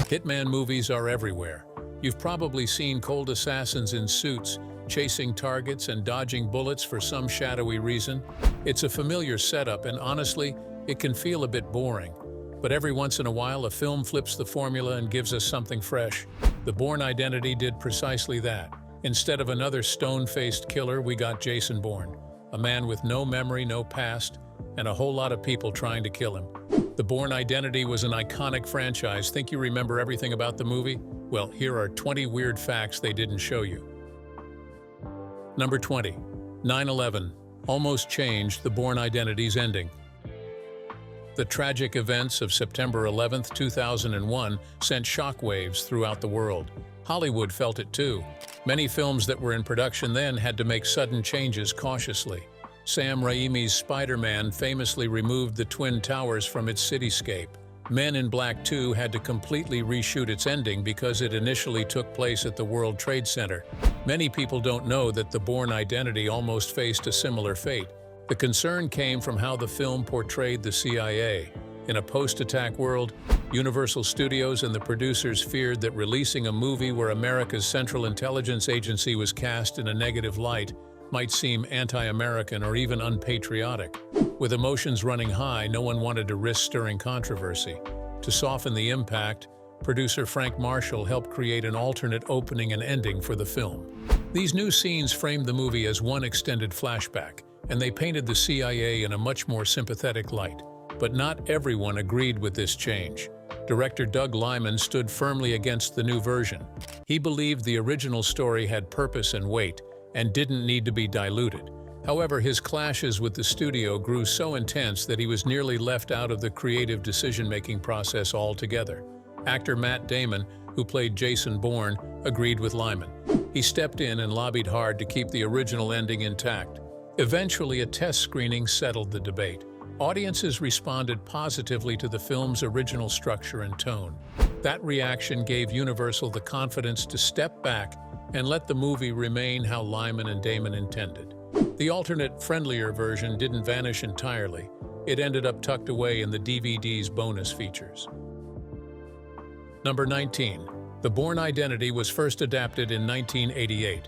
Hitman movies are everywhere. You've probably seen cold assassins in suits, chasing targets and dodging bullets for some shadowy reason. It's a familiar setup, and honestly, it can feel a bit boring. But every once in a while, a film flips the formula and gives us something fresh. The Bourne Identity did precisely that. Instead of another stone-faced killer, we got Jason Bourne, a man with no memory, no past, and a whole lot of people trying to kill him. The Bourne Identity was an iconic franchise. Think you remember everything about the movie? Well, here are 20 weird facts they didn't show you. Number 20. 9/11 almost changed the Bourne Identity's ending. The tragic events of September 11, 2001 sent shockwaves throughout the world. Hollywood felt it too. Many films that were in production then had to make sudden changes cautiously. Sam Raimi's Spider-Man famously removed the Twin Towers from its cityscape. Men in Black 2 had to completely reshoot its ending because it initially took place at the World Trade Center. Many people don't know that the Bourne Identity almost faced a similar fate. The concern came from how the film portrayed the CIA. In a post-attack world, Universal Studios and the producers feared that releasing a movie where America's Central Intelligence Agency was cast in a negative light might seem anti-American or even unpatriotic. With emotions running high, no one wanted to risk stirring controversy. To soften the impact, producer Frank Marshall helped create an alternate opening and ending for the film. These new scenes framed the movie as one extended flashback, and they painted the CIA in a much more sympathetic light. But not everyone agreed with this change. Director Doug Liman stood firmly against the new version. He believed the original story had purpose and weight, and didn't need to be diluted. However, his clashes with the studio grew so intense that he was nearly left out of the creative decision-making process altogether. Actor Matt Damon, who played Jason Bourne, agreed with Liman. He stepped in and lobbied hard to keep the original ending intact. Eventually, a test screening settled the debate. Audiences responded positively to the film's original structure and tone. That reaction gave Universal the confidence to step back and let the movie remain how Liman and Damon intended. The alternate, friendlier version didn't vanish entirely. It ended up tucked away in the DVD's bonus features. Number 19. The Bourne Identity was first adapted in 1988.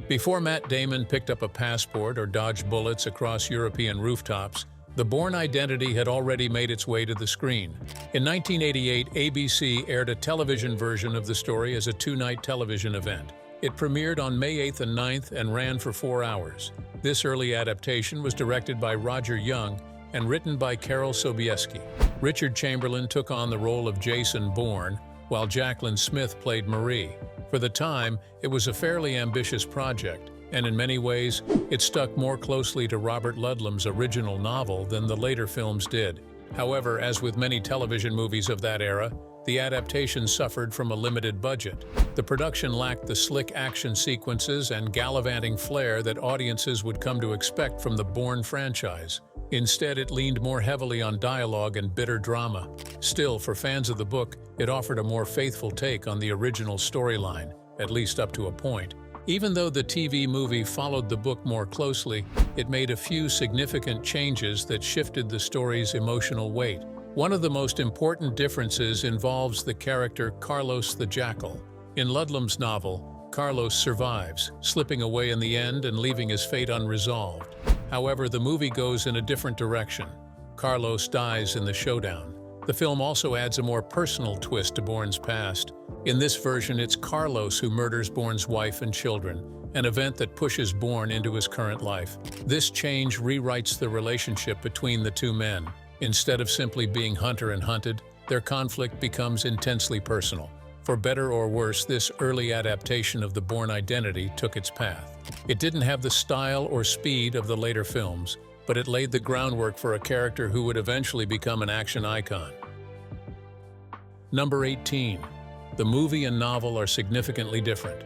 Before Matt Damon picked up a passport or dodged bullets across European rooftops, the Bourne Identity had already made its way to the screen. In 1988, ABC aired a television version of the story as a two-night television event. It premiered on May 8th and 9th and ran for 4 hours. This early adaptation was directed by Roger Young and written by Karol Sobieski. Richard Chamberlain took on the role of Jason Bourne, while Jacqueline Smith played Marie. For the time, it was a fairly ambitious project, and in many ways, it stuck more closely to Robert Ludlum's original novel than the later films did. However, as with many television movies of that era, the adaptation suffered from a limited budget. The production lacked the slick action sequences and gallivanting flair that audiences would come to expect from the Bourne franchise. Instead, it leaned more heavily on dialogue and bitter drama. Still, for fans of the book, it offered a more faithful take on the original storyline, at least up to a point. Even though the TV movie followed the book more closely, it made a few significant changes that shifted the story's emotional weight. One of the most important differences involves the character Carlos the Jackal. In Ludlum's novel, Carlos survives, slipping away in the end and leaving his fate unresolved. However, the movie goes in a different direction. Carlos dies in the showdown. The film also adds a more personal twist to Bourne's past. In this version, it's Carlos who murders Bourne's wife and children, an event that pushes Bourne into his current life. This change rewrites the relationship between the two men. Instead of simply being hunter and hunted, their conflict becomes intensely personal. For better or worse, this early adaptation of the Bourne Identity took its path. It didn't have the style or speed of the later films, but it laid the groundwork for a character who would eventually become an action icon. Number 18. The movie and novel are significantly different.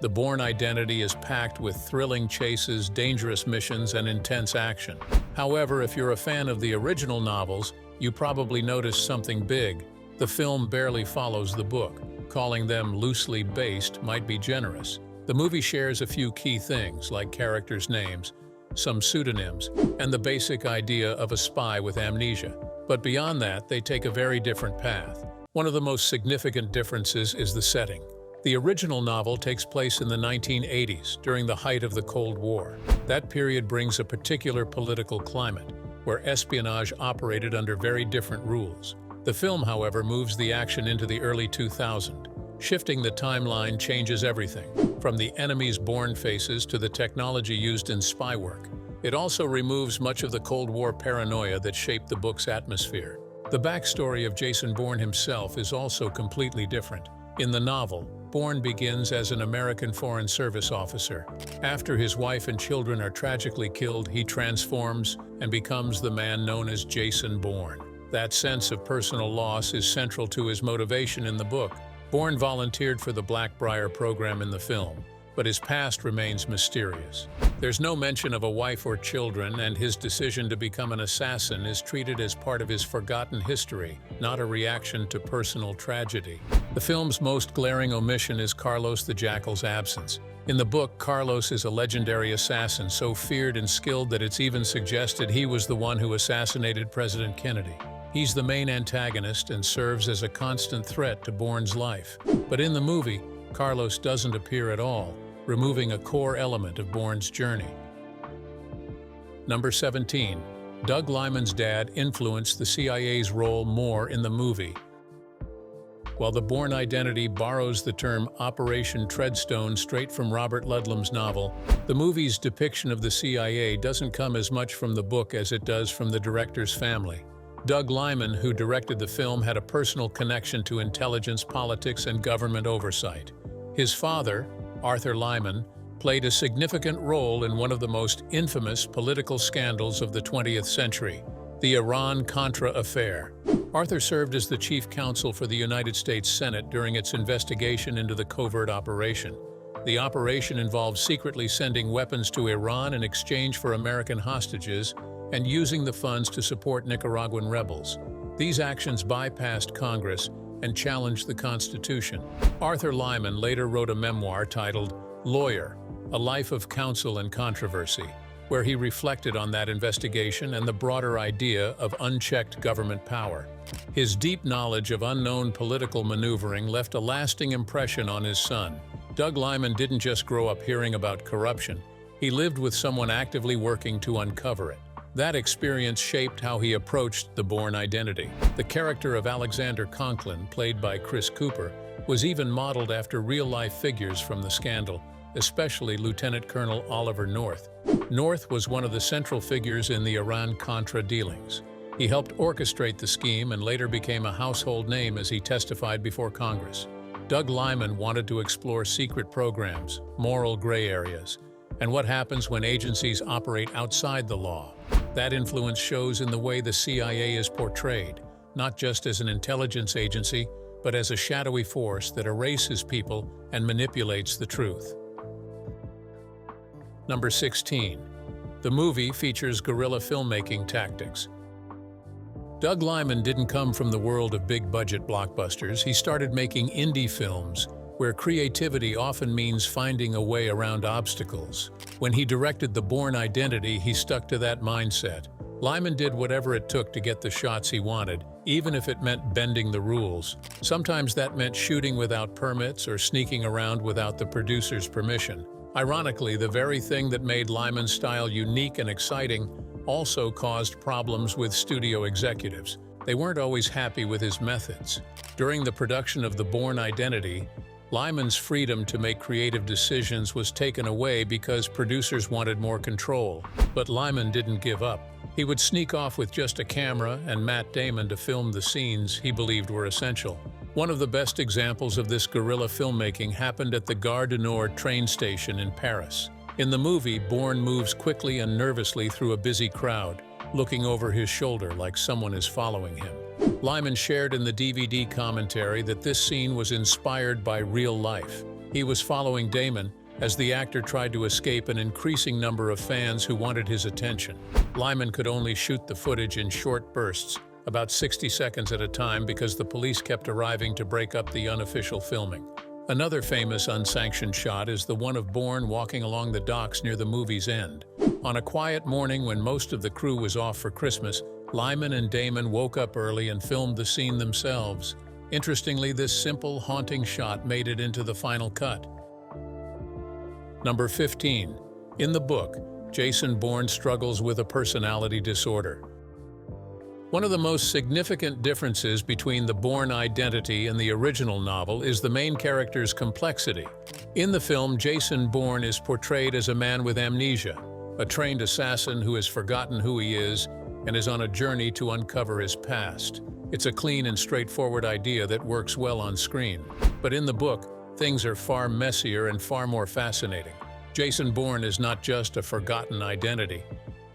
The Bourne Identity is packed with thrilling chases, dangerous missions, and intense action. However, if you're a fan of the original novels, you probably noticed something big. The film barely follows the book. Calling them loosely based might be generous. The movie shares a few key things, like characters' names, some pseudonyms, and the basic idea of a spy with amnesia. But beyond that, they take a very different path. One of the most significant differences is the setting. The original novel takes place in the 1980s, during the height of the Cold War. That period brings a particular political climate, where espionage operated under very different rules. The film, however, moves the action into the early 2000s. Shifting the timeline changes everything, from the enemy's Bourne faces to the technology used in spy work. It also removes much of the Cold War paranoia that shaped the book's atmosphere. The backstory of Jason Bourne himself is also completely different. In the novel, Bourne begins as an American Foreign Service officer. After his wife and children are tragically killed, he transforms and becomes the man known as Jason Bourne. That sense of personal loss is central to his motivation in the book. Bourne volunteered for the Blackbriar program in the film, but his past remains mysterious. There's no mention of a wife or children, and his decision to become an assassin is treated as part of his forgotten history, not a reaction to personal tragedy. The film's most glaring omission is Carlos the Jackal's absence. In the book, Carlos is a legendary assassin so feared and skilled that it's even suggested he was the one who assassinated President Kennedy. He's the main antagonist and serves as a constant threat to Bourne's life. But in the movie, Carlos doesn't appear at all, removing a core element of Bourne's journey. Number 17. Doug Liman's dad influenced the CIA's role more in the movie. While the Bourne Identity borrows the term Operation Treadstone straight from Robert Ludlum's novel, the movie's depiction of the CIA doesn't come as much from the book as it does from the director's family. Doug Liman, who directed the film, had a personal connection to intelligence, politics, and government oversight. His father, Arthur Liman, played a significant role in one of the most infamous political scandals of the 20th century, the Iran-Contra affair. Arthur served as the chief counsel for the United States Senate during its investigation into the covert operation. The operation involved secretly sending weapons to Iran in exchange for American hostages and using the funds to support Nicaraguan rebels. These actions bypassed Congress and challenged the Constitution. Arthur Liman later wrote a memoir titled Lawyer, A Life of Counsel and Controversy, where he reflected on that investigation and the broader idea of unchecked government power. His deep knowledge of unknown political maneuvering left a lasting impression on his son. Doug Liman didn't just grow up hearing about corruption. He lived with someone actively working to uncover it. That experience shaped how he approached the Bourne Identity. The character of Alexander Conklin, played by Chris Cooper, was even modeled after real-life figures from the scandal, especially Lieutenant Colonel Oliver North. North was one of the central figures in the Iran-Contra dealings. He helped orchestrate the scheme and later became a household name as he testified before Congress. Doug Liman wanted to explore secret programs, moral gray areas, and what happens when agencies operate outside the law. That influence shows in the way the CIA is portrayed, not just as an intelligence agency, but as a shadowy force that erases people and manipulates the truth. Number 16. The movie features guerrilla filmmaking tactics. Doug Liman didn't come from the world of big-budget blockbusters. He started making indie films, where creativity often means finding a way around obstacles. When he directed The Bourne Identity, he stuck to that mindset. Liman did whatever it took to get the shots he wanted, even if it meant bending the rules. Sometimes that meant shooting without permits or sneaking around without the producer's permission. Ironically, the very thing that made Liman's style unique and exciting also caused problems with studio executives. They weren't always happy with his methods. During the production of The Bourne Identity, Liman's freedom to make creative decisions was taken away because producers wanted more control. But Liman didn't give up. He would sneak off with just a camera and Matt Damon to film the scenes he believed were essential. One of the best examples of this guerrilla filmmaking happened at the Gare du Nord train station in Paris. In the movie, Bourne moves quickly and nervously through a busy crowd, looking over his shoulder like someone is following him. Liman shared in the DVD commentary that this scene was inspired by real life. He was following Damon as the actor tried to escape an increasing number of fans who wanted his attention. Liman could only shoot the footage in short bursts, about 60 seconds at a time, because the police kept arriving to break up the unofficial filming. Another famous unsanctioned shot is the one of Bourne walking along the docks near the movie's end. On a quiet morning when most of the crew was off for Christmas, Lyman and Damon woke up early and filmed the scene themselves. Interestingly, this simple, haunting shot made it into the final cut. Number 15. In the book, Jason Bourne struggles with a personality disorder. One of the most significant differences between the Bourne Identity and the original novel is the main character's complexity. In the film, Jason Bourne is portrayed as a man with amnesia, a trained assassin who has forgotten who he is and is on a journey to uncover his past. It's a clean and straightforward idea that works well on screen. But in the book, things are far messier and far more fascinating. Jason Bourne is not just a forgotten identity.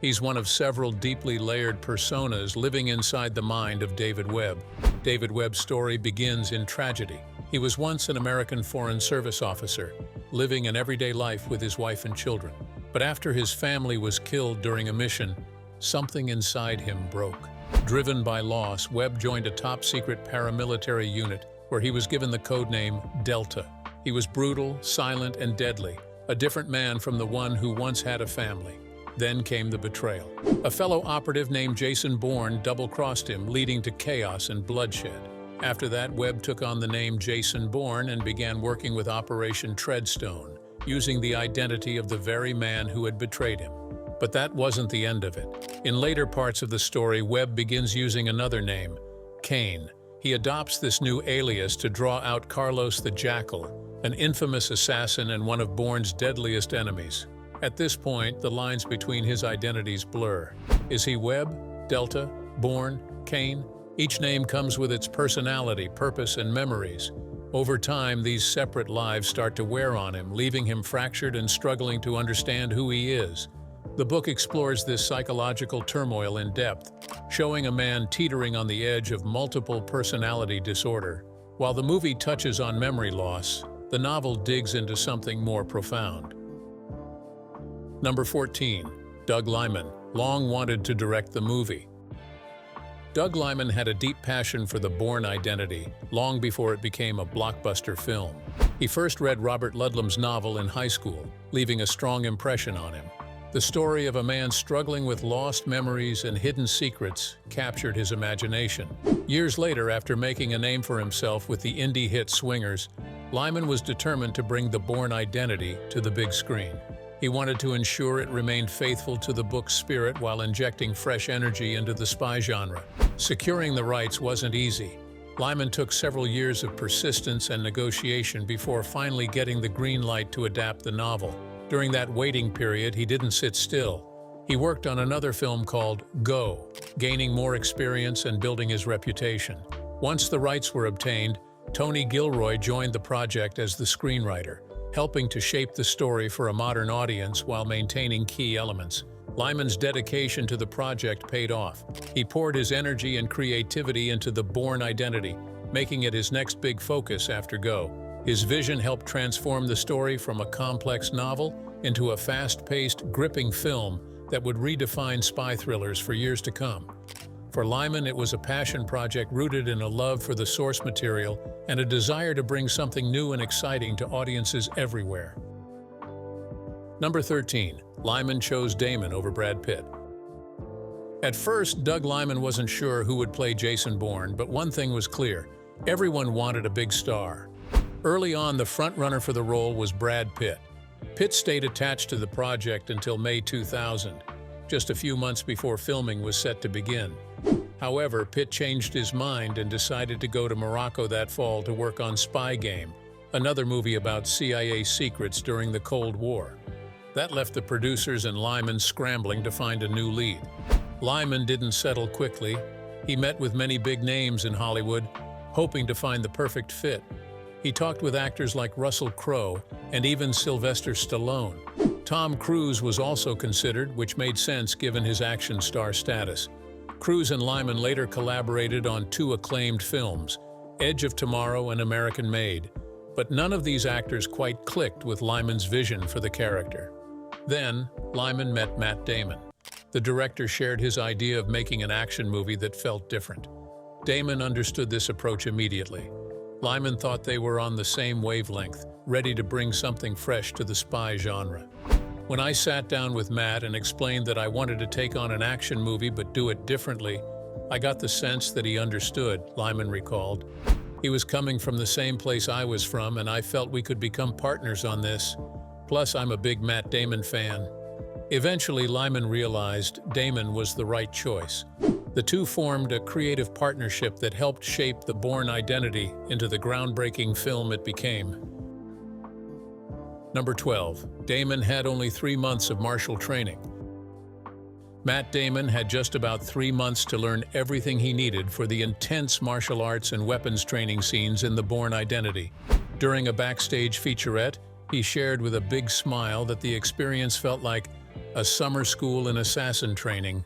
He's one of several deeply layered personas living inside the mind of David Webb. David Webb's story begins in tragedy. He was once an American Foreign Service officer, living an everyday life with his wife and children. But after his family was killed during a mission, something inside him broke. Driven by loss, Webb joined a top-secret paramilitary unit where he was given the codename Delta. He was brutal, silent, and deadly, a different man from the one who once had a family. Then came the betrayal. A fellow operative named Jason Bourne double-crossed him, leading to chaos and bloodshed. After that, Webb took on the name Jason Bourne and began working with Operation Treadstone, using the identity of the very man who had betrayed him. But that wasn't the end of it. In later parts of the story, Webb begins using another name, Kane. He adopts this new alias to draw out Carlos the Jackal, an infamous assassin and one of Bourne's deadliest enemies. At this point, the lines between his identities blur. Is he Webb, Delta, Bourne, Kane? Each name comes with its personality, purpose, and memories. Over time, these separate lives start to wear on him, leaving him fractured and struggling to understand who he is. The book explores this psychological turmoil in depth, showing a man teetering on the edge of multiple personality disorder. While the movie touches on memory loss, the novel digs into something more profound. Number 14. Doug Liman, long wanted to direct the movie. Doug Liman had a deep passion for the Bourne Identity, long before it became a blockbuster film. He first read Robert Ludlum's novel in high school, leaving a strong impression on him. The story of a man struggling with lost memories and hidden secrets captured his imagination. Years later, after making a name for himself with the indie hit Swingers, Liman was determined to bring the Bourne Identity to the big screen. He wanted to ensure it remained faithful to the book's spirit while injecting fresh energy into the spy genre. Securing the rights wasn't easy. Liman took several years of persistence and negotiation before finally getting the green light to adapt the novel. During that waiting period, he didn't sit still. He worked on another film called Go, gaining more experience and building his reputation. Once the rights were obtained, Tony Gilroy joined the project as the screenwriter, helping to shape the story for a modern audience while maintaining key elements. Liman's dedication to the project paid off. He poured his energy and creativity into the Bourne Identity, making it his next big focus after Go. His vision helped transform the story from a complex novel into a fast-paced, gripping film that would redefine spy thrillers for years to come. For Liman, it was a passion project rooted in a love for the source material and a desire to bring something new and exciting to audiences everywhere. Number 13. Liman chose Damon over Brad Pitt. At first, Doug Liman wasn't sure who would play Jason Bourne, but one thing was clear: everyone wanted a big star. Early on, the frontrunner for the role was Brad Pitt. Pitt stayed attached to the project until May 2000, just a few months before filming was set to begin. However, Pitt changed his mind and decided to go to Morocco that fall to work on Spy Game, another movie about CIA secrets during the Cold War. That left the producers and Liman scrambling to find a new lead. Liman didn't settle quickly. He met with many big names in Hollywood, hoping to find the perfect fit. He talked with actors like Russell Crowe and even Sylvester Stallone. Tom Cruise was also considered, which made sense given his action star status. Cruise and Liman later collaborated on two acclaimed films, Edge of Tomorrow and American Made, but none of these actors quite clicked with Liman's vision for the character. Then, Liman met Matt Damon. The director shared his idea of making an action movie that felt different. Damon understood this approach immediately. Liman thought they were on the same wavelength, ready to bring something fresh to the spy genre. When I sat down with Matt and explained that I wanted to take on an action movie but do it differently, I got the sense that he understood, Lyman recalled. He was coming from the same place I was from, and I felt we could become partners on this. Plus, I'm a big Matt Damon fan. Eventually, Lyman realized Damon was the right choice. The two formed a creative partnership that helped shape the Bourne Identity into the groundbreaking film it became. Number 12. Damon had only 3 months of martial training. Matt Damon had just about 3 months to learn everything he needed for the intense martial arts and weapons training scenes in the Bourne Identity. During a backstage featurette, he shared with a big smile that the experience felt like a summer school in assassin training.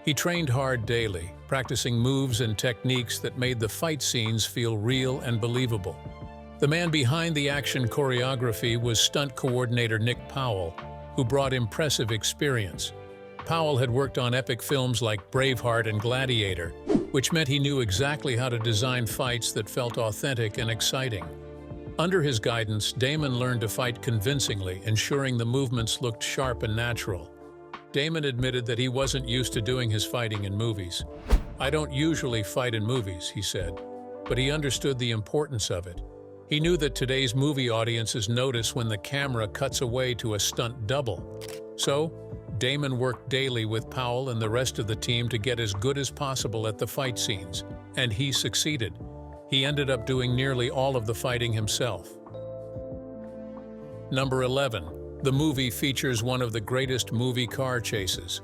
He trained hard daily, practicing moves and techniques that made the fight scenes feel real and believable. The man behind the action choreography was stunt coordinator Nick Powell, who brought impressive experience. Powell had worked on epic films like Braveheart and Gladiator, which meant he knew exactly how to design fights that felt authentic and exciting. Under his guidance, Damon learned to fight convincingly, ensuring the movements looked sharp and natural. Damon admitted that he wasn't used to doing his fighting in movies. "I don't usually fight in movies," he said, but he understood the importance of it. He knew that today's movie audiences notice when the camera cuts away to a stunt double. So, Damon worked daily with Powell and the rest of the team to get as good as possible at the fight scenes, and he succeeded. He ended up doing nearly all of the fighting himself. Number 11. The movie features one of the greatest movie car chases.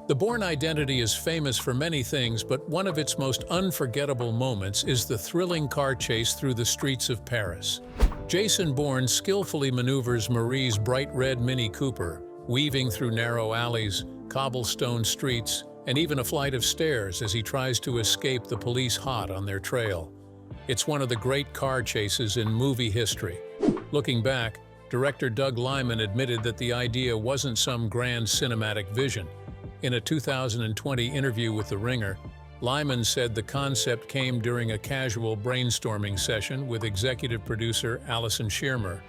The Bourne Identity is famous for many things, but one of its most unforgettable moments is the thrilling car chase through the streets of Paris. Jason Bourne skillfully maneuvers Marie's bright red Mini Cooper, weaving through narrow alleys, cobblestone streets, and even a flight of stairs as he tries to escape the police hot on their trail. It's one of the great car chases in movie history. Looking back, director Doug Liman admitted that the idea wasn't some grand cinematic vision. In a 2020 interview with The Ringer, Lyman said the concept came during a casual brainstorming session with executive producer Alison Shearmer.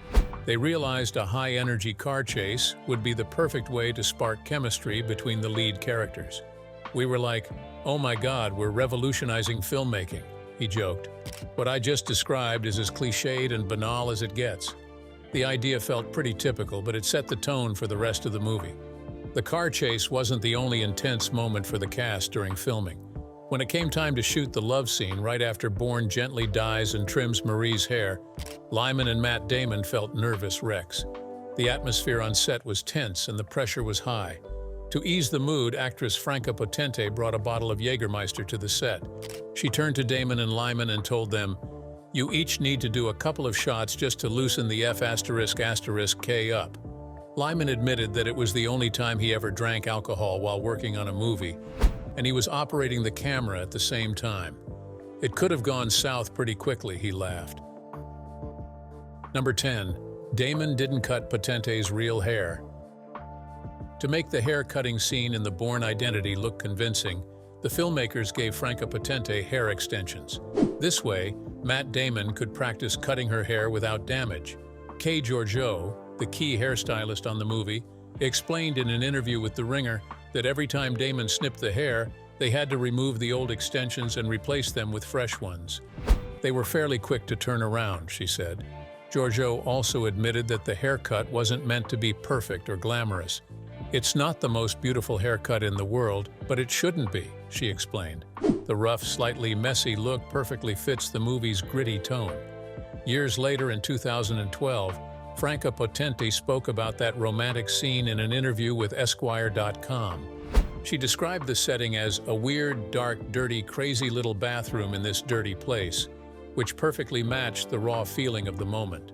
They realized a high-energy car chase would be the perfect way to spark chemistry between the lead characters. "We were like, oh my God, we're revolutionizing filmmaking," he joked. "What I just described is as cliched and banal as it gets." The idea felt pretty typical, but it set the tone for the rest of the movie. The car chase wasn't the only intense moment for the cast during filming. When it came time to shoot the love scene right after Bourne gently dyes and trims Marie's hair, Lyman and Matt Damon felt nervous wrecks. The atmosphere on set was tense and the pressure was high. To ease the mood, actress Franca Potente brought a bottle of Jägermeister to the set. She turned to Damon and Lyman and told them, "You each need to do a couple of shots just to loosen the F***K up." Lyman admitted that it was the only time he ever drank alcohol while working on a movie, and he was operating the camera at the same time. "It could have gone south pretty quickly," he laughed. Number 10. Damon didn't cut Potente's real hair. To make the hair-cutting scene in the Bourne Identity look convincing, the filmmakers gave Franca Potente hair extensions. This way, Matt Damon could practice cutting her hair without damage. Kay Georgiou, the key hairstylist on the movie, explained in an interview with The Ringer that every time Damon snipped the hair, they had to remove the old extensions and replace them with fresh ones. They were fairly quick to turn around, she said. Georgiou also admitted that the haircut wasn't meant to be perfect or glamorous. "It's not the most beautiful haircut in the world, but it shouldn't be," she explained. The rough, slightly messy look perfectly fits the movie's gritty tone. Years later, in 2012, Franca Potente spoke about that romantic scene in an interview with Esquire.com. She described the setting as a weird, dark, dirty, crazy little bathroom in this dirty place, which perfectly matched the raw feeling of the moment.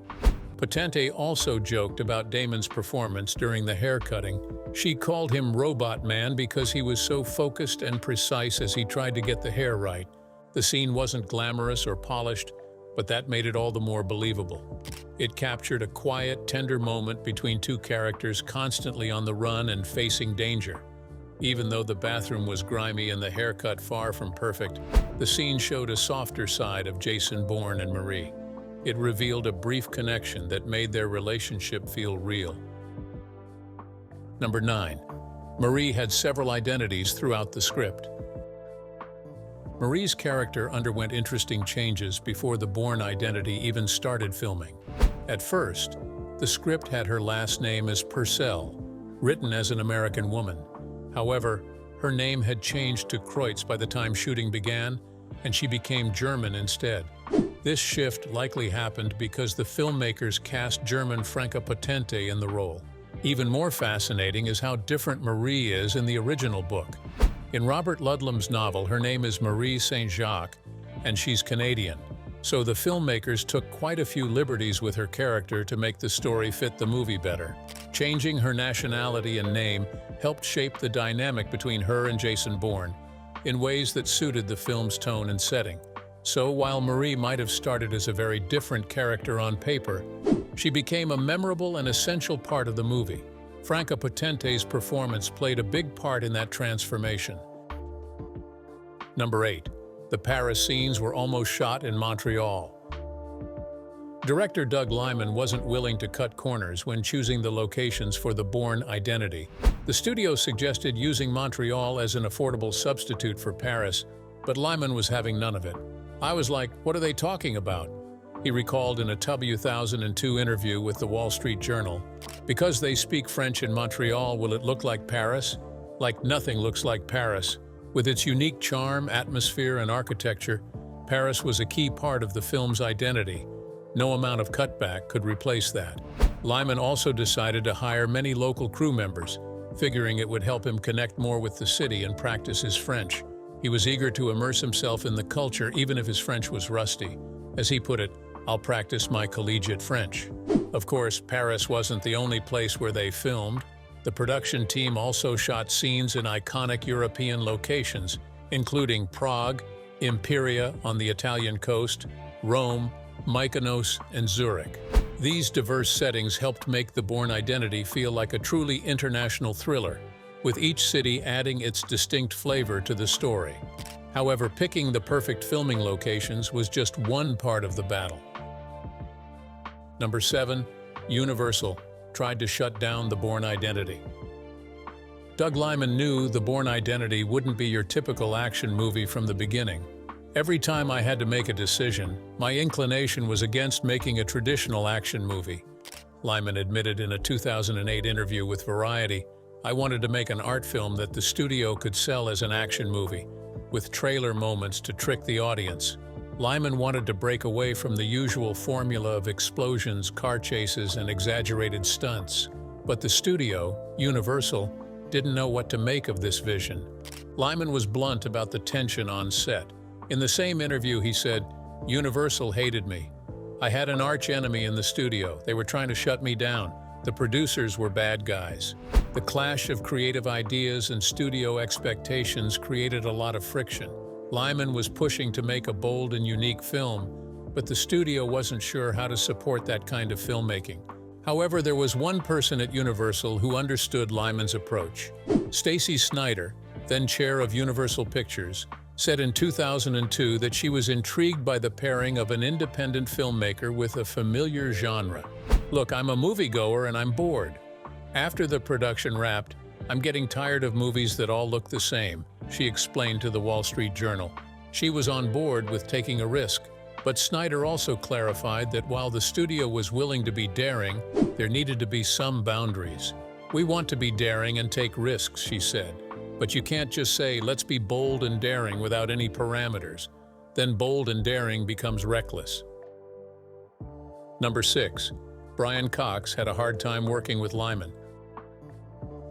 Potente also joked about Damon's performance during the haircutting. She called him Robot Man because he was so focused and precise as he tried to get the hair right. The scene wasn't glamorous or polished, but that made it all the more believable. It captured a quiet, tender moment between two characters constantly on the run and facing danger. Even though the bathroom was grimy and the haircut far from perfect, the scene showed a softer side of Jason Bourne and Marie. It revealed a brief connection that made their relationship feel real. Number 9. Marie had several identities throughout the script. Marie's character underwent interesting changes before the Bourne Identity even started filming. At first, the script had her last name as Purcell, written as an American woman. However, her name had changed to Kreutz by the time shooting began, and she became German instead. This shift likely happened because the filmmakers cast German Franka Potente in the role. Even more fascinating is how different Marie is in the original book. In Robert Ludlum's novel, her name is Marie St. Jacques, and she's Canadian. So the filmmakers took quite a few liberties with her character to make the story fit the movie better. Changing her nationality and name helped shape the dynamic between her and Jason Bourne in ways that suited the film's tone and setting. So while Marie might have started as a very different character on paper, she became a memorable and essential part of the movie. Franka Potente's performance played a big part in that transformation. Number 8. The Paris scenes were almost shot in Montreal. Director Doug Liman wasn't willing to cut corners when choosing the locations for the Bourne Identity. The studio suggested using Montreal as an affordable substitute for Paris, but Liman was having none of it. I was like, what are they talking about? He recalled in a 2002 interview with the Wall Street Journal. Because they speak French in Montreal, will it look like Paris? Like nothing looks like Paris. With its unique charm, atmosphere, and architecture, Paris was a key part of the film's identity. No amount of cutback could replace that. Liman also decided to hire many local crew members, figuring it would help him connect more with the city and practice his French. He was eager to immerse himself in the culture even if his French was rusty. As he put it, "I'll practice my collegiate French." Of course, Paris wasn't the only place where they filmed. The production team also shot scenes in iconic European locations, including Prague, Imperia on the Italian coast, Rome, Mykonos, and Zurich. These diverse settings helped make the Bourne Identity feel like a truly international thriller, with each city adding its distinct flavor to the story. However, picking the perfect filming locations was just one part of the battle. Number 7. Universal tried to shut down the Bourne Identity. Doug Liman knew the Bourne Identity wouldn't be your typical action movie from the beginning. Every time I had to make a decision, my inclination was against making a traditional action movie. Liman admitted in a 2008 interview with Variety, "I wanted to make an art film that the studio could sell as an action movie, with trailer moments to trick the audience." Liman wanted to break away from the usual formula of explosions, car chases, and exaggerated stunts. But the studio, Universal, didn't know what to make of this vision. Liman was blunt about the tension on set. In the same interview, he said, "Universal hated me. I had an arch enemy in the studio. They were trying to shut me down. The producers were bad guys." The clash of creative ideas and studio expectations created a lot of friction. Liman was pushing to make a bold and unique film, but the studio wasn't sure how to support that kind of filmmaking. However, there was one person at Universal who understood Liman's approach. Stacy Snyder, then chair of Universal Pictures, said in 2002 that she was intrigued by the pairing of an independent filmmaker with a familiar genre. "Look, I'm a moviegoer and I'm bored. After the production wrapped, I'm getting tired of movies that all look the same," she explained to the Wall Street Journal. She was on board with taking a risk, but Snyder also clarified that while the studio was willing to be daring, there needed to be some boundaries. "We want to be daring and take risks," she said. "But you can't just say, let's be bold and daring without any parameters. Then bold and daring becomes reckless." Number 6. Brian Cox had a hard time working with Liman.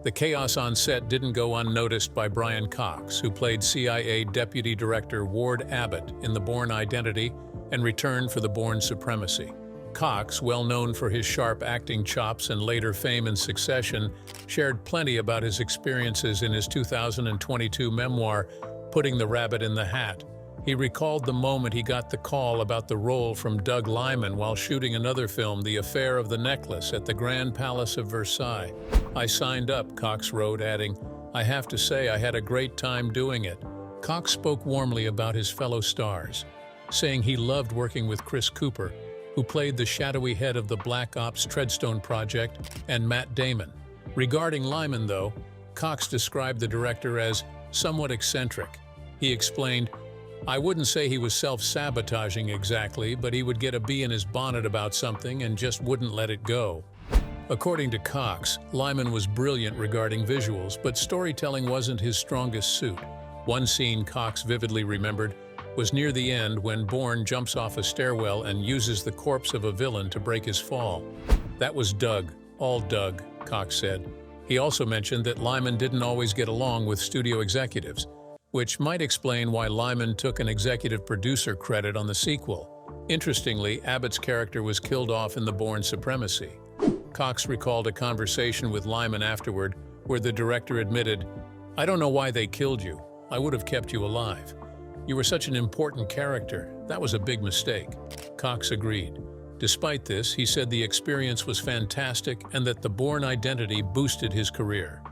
The chaos on set didn't go unnoticed by Brian Cox, who played CIA Deputy Director Ward Abbott in The Bourne Identity and Return for the Bourne Supremacy. Cox, well known for his sharp acting chops and later fame in Succession, shared plenty about his experiences in his 2022 memoir, Putting the Rabbit in the Hat. He recalled the moment he got the call about the role from Doug Liman while shooting another film, The Affair of the Necklace, at the Grand Palace of Versailles. "I signed up," Cox wrote, adding, "I have to say I had a great time doing it." Cox spoke warmly about his fellow stars, saying he loved working with Chris Cooper, who played the shadowy head of the Black Ops Treadstone Project, and Matt Damon. Regarding Lyman, though, Cox described the director as somewhat eccentric. He explained, "I wouldn't say he was self-sabotaging exactly, but he would get a bee in his bonnet about something and just wouldn't let it go." According to Cox, Lyman was brilliant regarding visuals, but storytelling wasn't his strongest suit. One scene Cox vividly remembered was near the end when Bourne jumps off a stairwell and uses the corpse of a villain to break his fall. "That was Doug, all Doug," Cox said. He also mentioned that Lyman didn't always get along with studio executives, which might explain why Lyman took an executive producer credit on the sequel. Interestingly, Abbott's character was killed off in the Bourne supremacy. Cox recalled a conversation with Lyman afterward where the director admitted, "I don't know why they killed you. I would have kept you alive. You were such an important character. That was a big mistake." Cox agreed. Despite this, he said the experience was fantastic and that the Bourne Identity boosted his career.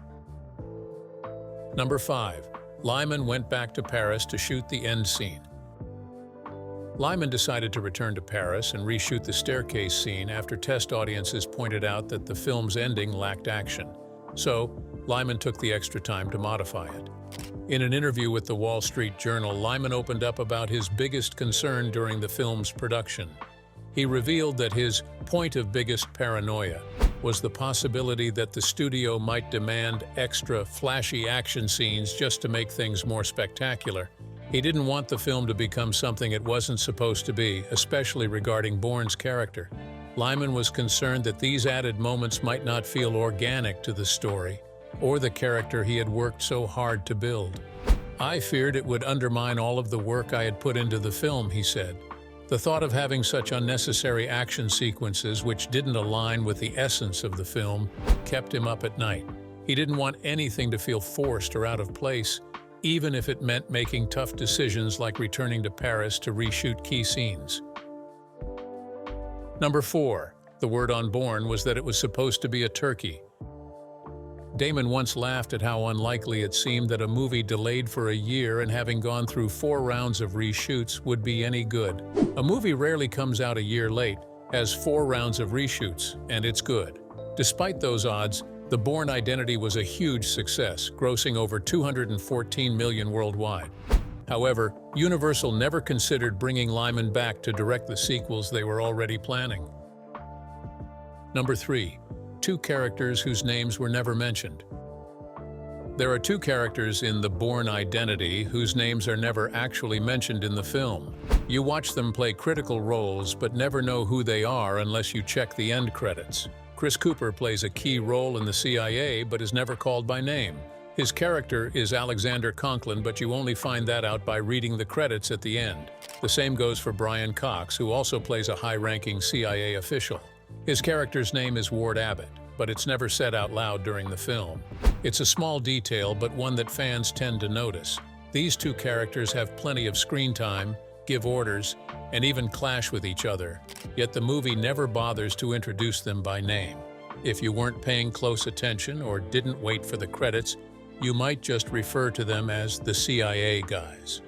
Number 5. Lyman went back to Paris to shoot the end scene. Lyman decided to return to Paris and reshoot the staircase scene after test audiences pointed out that the film's ending lacked action. So, Lyman took the extra time to modify it. In an interview with the Wall Street Journal, Lyman opened up about his biggest concern during the film's production. He revealed that his point of biggest paranoia was the possibility that the studio might demand extra flashy action scenes just to make things more spectacular. He didn't want the film to become something it wasn't supposed to be, especially regarding Bourne's character. Lyman was concerned that these added moments might not feel organic to the story or the character he had worked so hard to build. "I feared it would undermine all of the work I had put into the film," he said. The thought of having such unnecessary action sequences which didn't align with the essence of the film kept him up at night. He didn't want anything to feel forced or out of place, even if it meant making tough decisions like returning to Paris to reshoot key scenes. Number 4. The word on Bourne was that it was supposed to be a turkey. Damon once laughed at how unlikely it seemed that a movie delayed for a year and having gone through 4 rounds of reshoots would be any good. A movie rarely comes out a year late, has 4 rounds of reshoots, and it's good. Despite those odds, The Bourne Identity was a huge success, grossing over $214 million worldwide. However, Universal never considered bringing Lyman back to direct the sequels they were already planning. Number 3. 2 characters whose names were never mentioned. There are 2 characters in The Bourne Identity whose names are never actually mentioned in the film. You watch them play critical roles but never know who they are unless you check the end credits. Chris Cooper plays a key role in the CIA but is never called by name. His character is Alexander Conklin, but you only find that out by reading the credits at the end. The same goes for Brian Cox, who also plays a high-ranking CIA official. His character's name is Ward Abbott, but it's never said out loud during the film. It's a small detail, but one that fans tend to notice. These 2 characters have plenty of screen time, give orders, and even clash with each other, yet the movie never bothers to introduce them by name. If you weren't paying close attention or didn't wait for the credits, you might just refer to them as the CIA guys.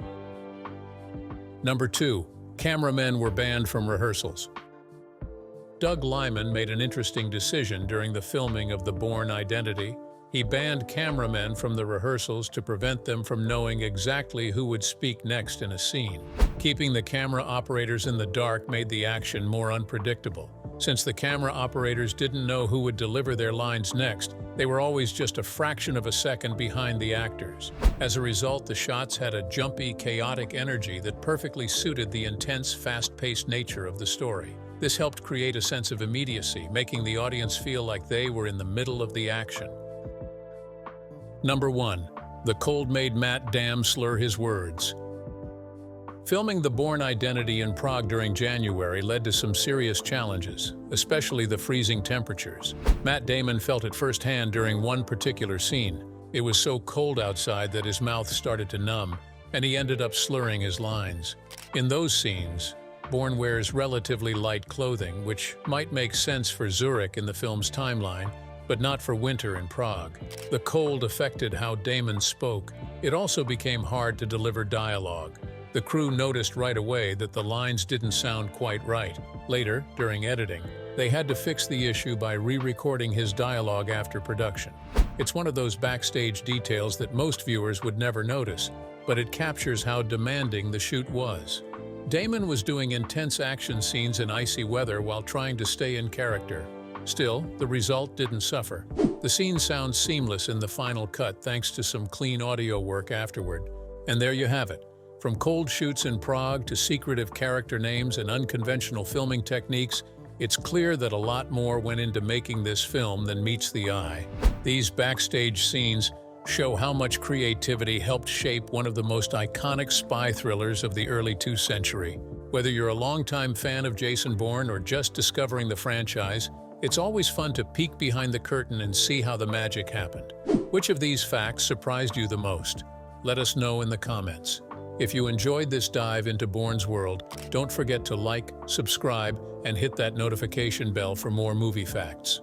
Number 2. Cameramen were banned from rehearsals. Doug Lyman made an interesting decision during the filming of The Bourne Identity. He banned cameramen from the rehearsals to prevent them from knowing exactly who would speak next in a scene. Keeping the camera operators in the dark made the action more unpredictable. Since the camera operators didn't know who would deliver their lines next, they were always just a fraction of a second behind the actors. As a result, the shots had a jumpy, chaotic energy that perfectly suited the intense, fast-paced nature of the story. This helped create a sense of immediacy, making the audience feel like they were in the middle of the action. Number 1. The cold made Matt Damon slur his words. Filming The Bourne Identity in Prague during January led to some serious challenges, especially the freezing temperatures. Matt Damon felt it firsthand during one particular scene. It was so cold outside that his mouth started to numb, and he ended up slurring his lines. In those scenes, Bourne wears relatively light clothing, which might make sense for Zurich in the film's timeline, but not for winter in Prague. The cold affected how Damon spoke. It also became hard to deliver dialogue. The crew noticed right away that the lines didn't sound quite right. Later, during editing, They had to fix the issue by re-recording his dialogue after production. It's one of those backstage details that most viewers would never notice, but it captures how demanding the shoot was. Damon was doing intense action scenes in icy weather while trying to stay in character. Still, the result didn't suffer. The scene sounds seamless in the final cut thanks to some clean audio work afterward. And there you have it. From cold shoots in Prague to secretive character names and unconventional filming techniques, it's clear that a lot more went into making this film than meets the eye. These backstage scenes show how much creativity helped shape one of the most iconic spy thrillers of the early 2nd century. Whether you're a longtime fan of Jason Bourne or just discovering the franchise, it's always fun to peek behind the curtain and see how the magic happened. Which of these facts surprised you the most? Let us know in the comments. If you enjoyed this dive into Bourne's world, don't forget to like, subscribe, and hit that notification bell for more movie facts.